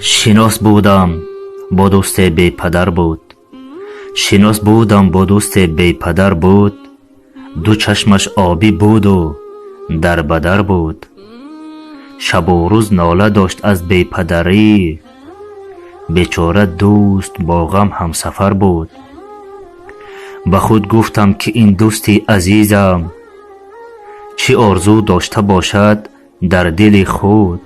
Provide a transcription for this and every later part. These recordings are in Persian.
شناس بودم با دوست بی پدر بود. شناس بودم با دوست بی پدر بود. دو چشمش آبی بود و در بدر بود. شب و روز ناله داشت از بی پدری. بیچاره دوست با غم همسفر بود. به خود گفتم که این دوستی عزیزم چی آرزو داشته باشد در دل خود.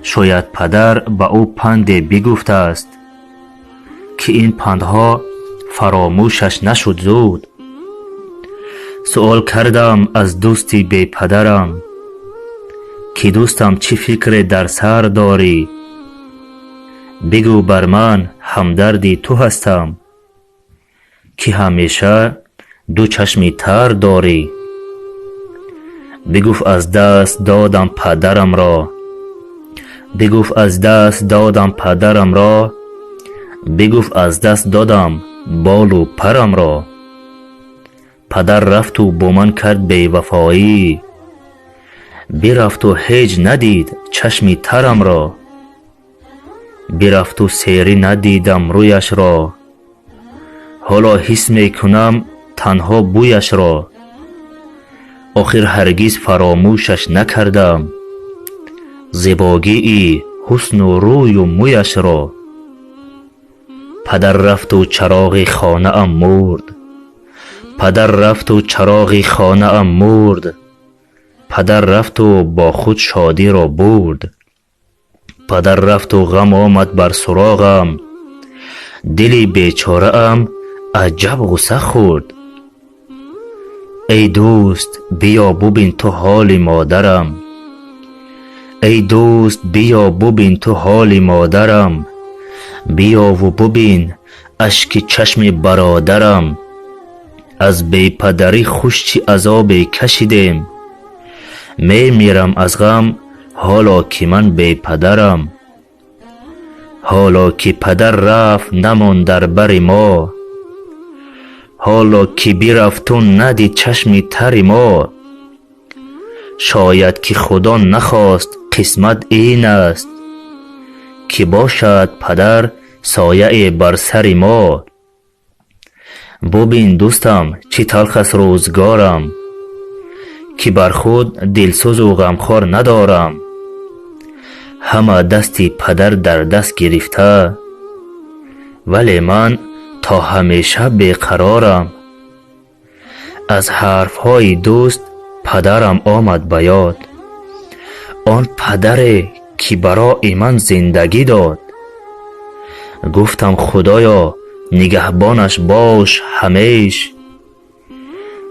شاید پدر به او پندی بگفته است که این پندها فراموشش نشد زود. سؤال کردم از دوستی بی پدرم که دوستم چی فکر در سر داری. بگو بر من همدردی تو هستم که همیشه دو چشمی تر داری. بگفت از دست دادم پدرم را. بگفت از دست دادم پدرم را. بگفت از دست دادم بال و پرم را. پدر رفت و با من کرد بی وفایی. برفت و هیچ ندید چشمی ترم را. برفت و سیری ندیدم رویش را. حالا حس می کنم تنها بویش را. آخر هرگز فراموشش نکردم زیبایی حسن و روی و مویش را. پدر رفت و چراغ خانه ام مرد. پدر رفت و چراغ خانه ام مرد. پدر رفت و با خود شادی را برد. پدر رفت و غم آمد بر سراغم. دلی بیچاره ام عجب غصه خورد. ای دوست بیا ببین تو حال مادرم. ای دوست بیا ببین تو حال مادرم. بیا و ببین اشک چشم برادرم. از بی پدری خوش چی عذابی کشیدیم. می میرم از غم حالا که من بی پدرم. حالا که پدر رفت نمان در بر ما. حالا که برفت و ندید چشمی تر ما. شاید که خدا نخواست قسمت این است که باشد پدر سایه بر سر ما. ببین دوستم چی تلخ است روزگارم که بر خود دلسوز و غمخوار ندارم. همه دستی پدر در دست گرفته ولی من تا همیشه بیقرارم. از حرفهای دوست پدرم آمد به یاد. آن پدری که برای من زندگی داد. گفتم خدایا نگهبانش باش همیش.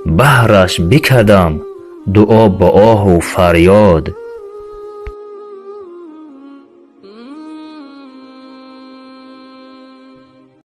بهرش بکردم دعا با آه و فریاد.